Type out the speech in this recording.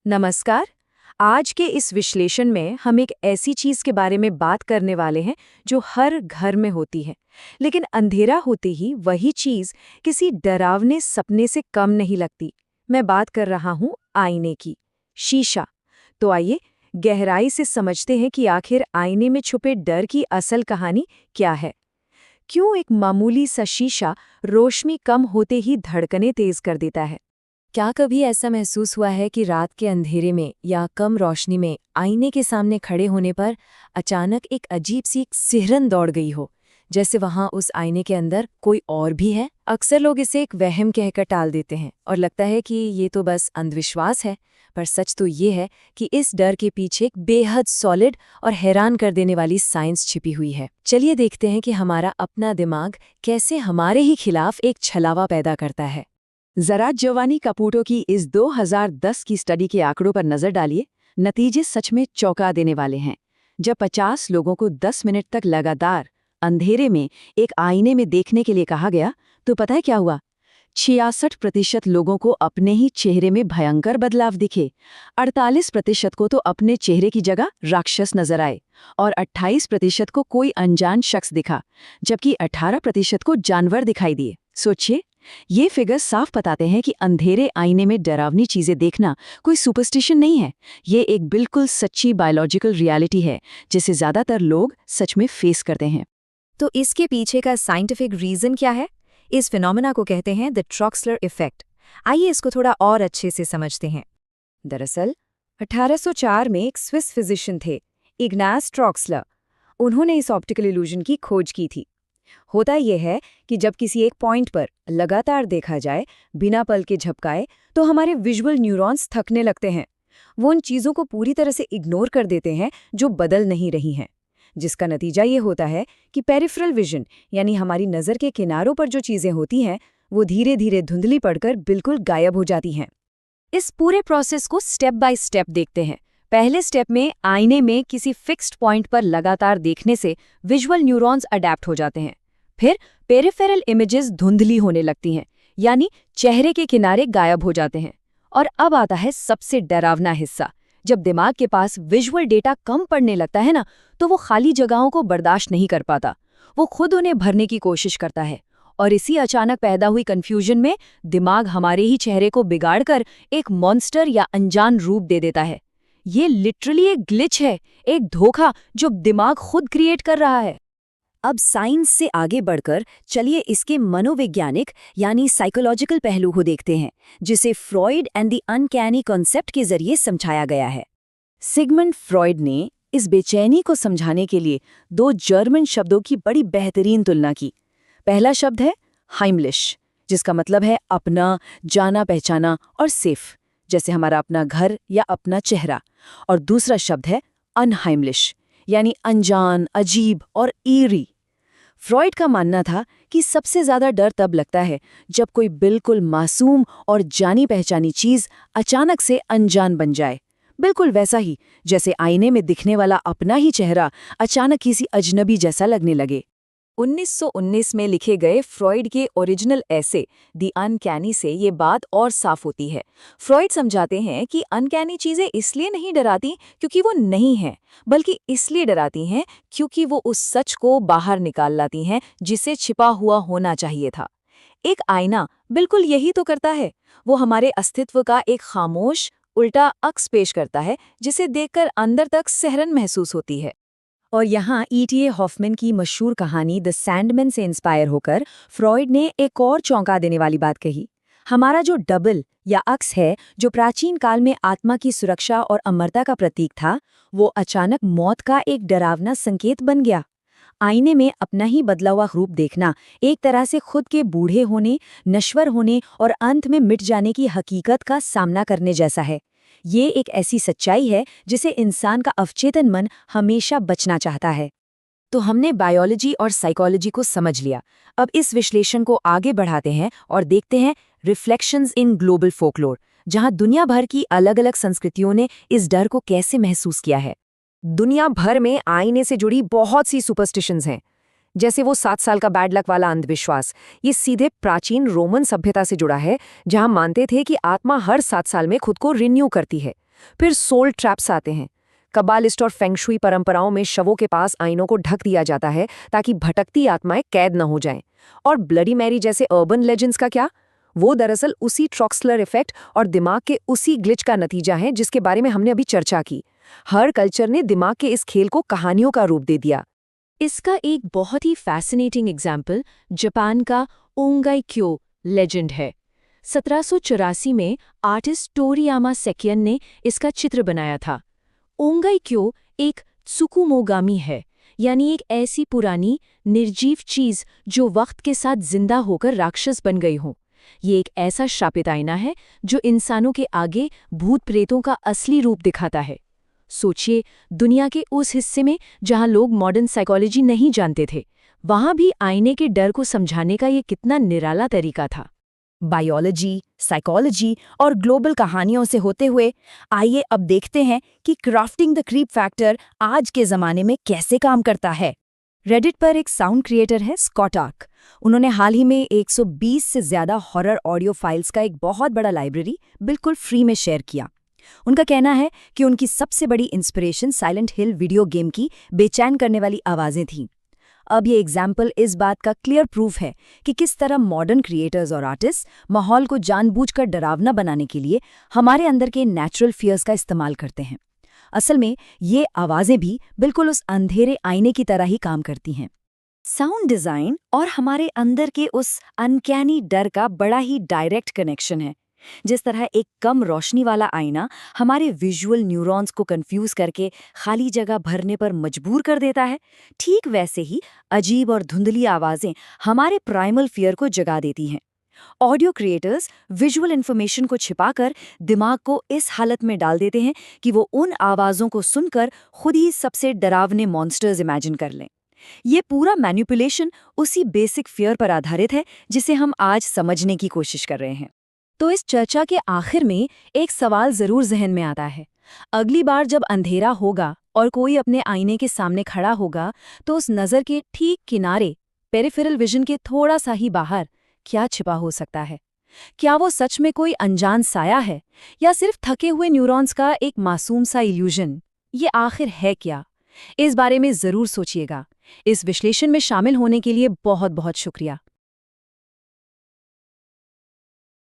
नमस्कार। आज के इस विश्लेषण में हम एक ऐसी चीज के बारे में बात करने वाले हैं जो हर घर में होती है, लेकिन अंधेरा होते ही वही चीज किसी डरावने सपने से कम नहीं लगती। मैं बात कर रहा हूं आईने की, शीशा। तो आइए गहराई से समझते हैं कि आखिर आईने में छुपे डर की असल कहानी क्या है। क्यों एक मामूली सा शीशा रोशनी कम होते ही धड़कनें तेज कर देता है? क्या कभी ऐसा महसूस हुआ है कि रात के अंधेरे में या कम रोशनी में आईने के सामने खड़े होने पर अचानक एक अजीब सी एक सिहरन दौड़ गई हो, जैसे वहां उस आईने के अंदर कोई और भी है? अक्सर लोग इसे एक वहम कहकर टाल देते हैं और लगता है कि ये तो बस अंधविश्वास है, पर सच तो ये है कि इस डर के पीछे एक बेहद सॉलिड और हैरान कर देने वाली साइंस छिपी हुई है। चलिए देखते हैं कि हमारा अपना दिमाग कैसे हमारे ही खिलाफ एक छलावा पैदा करता है। जरा जोवानी कपूटो की इस 2010 की स्टडी के आंकड़ों पर नजर डालिए। नतीजे सच में चौंका देने वाले हैं। जब 50 लोगों को 10 मिनट तक लगातार अंधेरे में एक आईने में देखने के लिए कहा गया, तो पता है क्या हुआ? 66% लोगों को अपने ही चेहरे में भयंकर बदलाव दिखे, 48% को तो अपने चेहरे की जगह राक्षस नजर आए और 28% को कोई अनजान शख्स दिखा, जबकि 18% को जानवर दिखाई दिए। सोचिए, ये फिगर साफ बताते हैं कि अंधेरे आईने में डरावनी चीजें देखना कोई सुपरस्टिशन नहीं है। ये एक बिल्कुल सच्ची बायोलॉजिकल रियलिटी है जिसे ज्यादातर लोग सच में फेस करते हैं। तो इसके पीछे का साइंटिफिक रीजन क्या है? इस फिनोमेना को कहते हैं द ट्रॉक्सलर इफेक्ट। आइए इसको थोड़ा और अच्छे से समझते हैं। दरअसल 1804 में एक स्विस फिजिशियन थे, इग्नास ट्रॉक्सलर। उन्होंने इस ऑप्टिकल इल्यूजन की खोज की थी। होता यह है कि जब किसी एक पॉइंट पर लगातार देखा जाए बिना पल के झपकाए, तो हमारे विजुअल न्यूरॉन्स थकने लगते हैं। वो उन चीज़ों को पूरी तरह से इग्नोर कर देते हैं जो बदल नहीं रही हैं, जिसका नतीजा ये होता है कि पेरिफेरल विजन यानी हमारी नज़र के किनारों पर जो चीज़ें होती हैं वो धीरे धीरे धुंधली पड़कर बिल्कुल गायब हो जाती हैं। इस पूरे प्रोसेस को स्टेप बाय स्टेप देखते हैं। पहले स्टेप में आईने में किसी फिक्स्ड पॉइंट पर लगातार देखने से विजुअल न्यूरॉन्स अडैप्ट हो जाते हैं। फिर पेरिफेरल इमेजेस धुंधली होने लगती हैं, यानी चेहरे के किनारे गायब हो जाते हैं। और अब आता है सबसे डरावना हिस्सा। जब दिमाग के पास विजुअल डेटा कम पड़ने लगता है ना, तो वो खाली जगहों को बर्दाश्त नहीं कर पाता। वो खुद उन्हें भरने की कोशिश करता है और इसी अचानक पैदा हुई कंफ्यूजन में दिमाग हमारे ही चेहरे को बिगाड़कर एक मॉन्स्टर या अनजान रूप दे देता है। ये लिटरली एक ग्लिच है, एक धोखा जो दिमाग खुद क्रिएट कर रहा है। अब साइंस से आगे बढ़कर चलिए इसके मनोवैज्ञानिक यानी साइकोलॉजिकल पहलू को देखते हैं, जिसे Freud and the uncanny concept के जरिए समझाया गया है। सिगमंड फ्रॉइड ने इस बेचैनी को समझाने के लिए 2 जर्मन शब्दों की बड़ी बेहतरीन तुलना की। पहला शब्द है हाइमलिश, जिसका मतलब है अपना, जाना पहचाना और सेफ, जैसे हमारा अपना घर या अपना चेहरा। और दूसरा शब्द है अनहाइमलिश, यानी अनजान, अजीब और ईरी। फ्रॉइड का मानना था कि सबसे ज्यादा डर तब लगता है जब कोई बिल्कुल मासूम और जानी पहचानी चीज अचानक से अनजान बन जाए, बिल्कुल वैसा ही जैसे आईने में दिखने वाला अपना ही चेहरा अचानक किसी अजनबी जैसा लगने लगे। 1919 में लिखे गए फ्रॉइड के ओरिजिनल ऐसे द अनकैनी से ये बात और साफ होती है। फ्रॉइड समझाते हैं कि अनकैनी चीजें इसलिए नहीं डराती क्योंकि वो नहीं हैं, बल्कि इसलिए डराती हैं क्योंकि वो उस सच को बाहर निकाल लाती हैं जिसे छिपा हुआ होना चाहिए था। एक आईना बिल्कुल यही तो करता है। वो हमारे अस्तित्व का एक खामोश उल्टा अक्स पेश करता है, जिसे देखकर अंदर तक सिहरन महसूस होती है। और यहाँ E.T.A. हॉफमैन की मशहूर कहानी द सैंडमैन से इंस्पायर होकर फ्रॉइड ने एक और चौंका देने वाली बात कही। हमारा जो डबल या अक्स है, जो प्राचीन काल में आत्मा की सुरक्षा और अमरता का प्रतीक था, वो अचानक मौत का एक डरावना संकेत बन गया। आईने में अपना ही बदला हुआ रूप देखना एक तरह से खुद के बूढ़े होने, नश्वर होने और अंत में मिट जाने की हकीकत का सामना करने जैसा है। ये एक ऐसी सच्चाई है जिसे इंसान का अवचेतन मन हमेशा बचना चाहता है। तो हमने बायोलॉजी और साइकोलॉजी को समझ लिया। अब इस विश्लेषण को आगे बढ़ाते हैं और देखते हैं रिफ्लेक्शंस इन ग्लोबल फोकलोर, जहां दुनिया भर की अलग अलग संस्कृतियों ने इस डर को कैसे महसूस किया है। दुनिया भर में आईने से जुड़ी बहुत सी सुपरस्टिशंस हैं, जैसे वो 7 साल का बैड लक वाला अंधविश्वास। ये सीधे प्राचीन रोमन सभ्यता से जुड़ा है, जहां मानते थे कि आत्मा हर 7 साल में खुद को रिन्यू करती है। फिर सोल ट्रैप्स आते हैं। कबालिस्ट और फेंगशुई परंपराओं में शवों के पास आईनों को ढक दिया जाता है ताकि भटकती आत्माएं कैद न हो जाएं। और ब्लडी मैरी जैसे अर्बन लेजेंड्स का क्या? वो दरअसल उसी ट्रॉक्सलर इफेक्ट और दिमाग के उसी ग्लिच का नतीजा है जिसके बारे में हमने अभी चर्चा की। हर कल्चर ने दिमाग के इस खेल को कहानियों का रूप दे दिया। इसका एक बहुत ही फैसिनेटिंग एग्जाम्पल जापान का ओंगाईक्यो लेजेंड है। 1784 में आर्टिस्ट टोरियामा सेकियन ने इसका चित्र बनाया था। ओंगाईक्यो एक त्सुकुमोगामी है, यानी एक ऐसी पुरानी निर्जीव चीज जो वक्त के साथ जिंदा होकर राक्षस बन गई हो। ये एक ऐसा श्रापित आईना है जो इंसानों के आगे भूत प्रेतों का असली रूप दिखाता है। सोचिए, दुनिया के उस हिस्से में जहां लोग मॉडर्न साइकोलॉजी नहीं जानते थे, वहां भी आईने के डर को समझाने का ये कितना निराला तरीका था। बायोलॉजी, साइकोलॉजी और ग्लोबल कहानियों से होते हुए आइए अब देखते हैं कि क्राफ्टिंग द क्रीप फैक्टर आज के ज़माने में कैसे काम करता है। रेडिट पर एक साउंड क्रिएटर है स्कॉट आर्क। उन्होंने हाल ही में 120 से ज़्यादा हॉरर ऑडियो फाइल्स का एक बहुत बड़ा लाइब्रेरी बिल्कुल फ्री में शेयर किया। उनका कहना है कि उनकी सबसे बड़ी इंस्पिरेशन साइलेंट हिल वीडियो गेम की बेचैन करने वाली आवाज़ें थीं। अब ये एग्जाम्पल इस बात का क्लियर प्रूफ है कि किस तरह मॉडर्न क्रिएटर्स और आर्टिस्ट माहौल को जानबूझकर डरावना बनाने के लिए हमारे अंदर के नेचुरल फियर्स का इस्तेमाल करते हैं। असल में ये आवाज़ें भी बिल्कुल उस अंधेरे आईने की तरह ही काम करती हैं। साउंड डिज़ाइन और हमारे अंदर के उस अनकैनी डर का बड़ा ही डायरेक्ट कनेक्शन है। जिस तरह एक कम रोशनी वाला आईना हमारे विजुअल न्यूरॉन्स को कंफ्यूज करके खाली जगह भरने पर मजबूर कर देता है, ठीक वैसे ही अजीब और धुंधली आवाज़ें हमारे प्राइमल फियर को जगा देती हैं। ऑडियो क्रिएटर्स विजुअल इन्फॉर्मेशन को छिपाकर दिमाग को इस हालत में डाल देते हैं कि वो उन आवाज़ों को सुनकर खुद ही सबसे डरावने मॉन्स्टर्स इमेजिन कर लें। ये पूरा मैनिपुलेशन उसी बेसिक फियर पर आधारित है जिसे हम आज समझने की कोशिश कर रहे हैं। तो इस चर्चा के आखिर में एक सवाल जरूर जहन में आता है। अगली बार जब अंधेरा होगा और कोई अपने आईने के सामने खड़ा होगा, तो उस नज़र के ठीक किनारे, पेरिफेरल विजन के थोड़ा सा ही बाहर, क्या छिपा हो सकता है? क्या वो सच में कोई अनजान साया है या सिर्फ थके हुए न्यूरॉन्स का एक मासूम सा इल्यूजन? ये आखिर है क्या? इस बारे में ज़रूर सोचिएगा। इस विश्लेषण में शामिल होने के लिए बहुत बहुत शुक्रिया।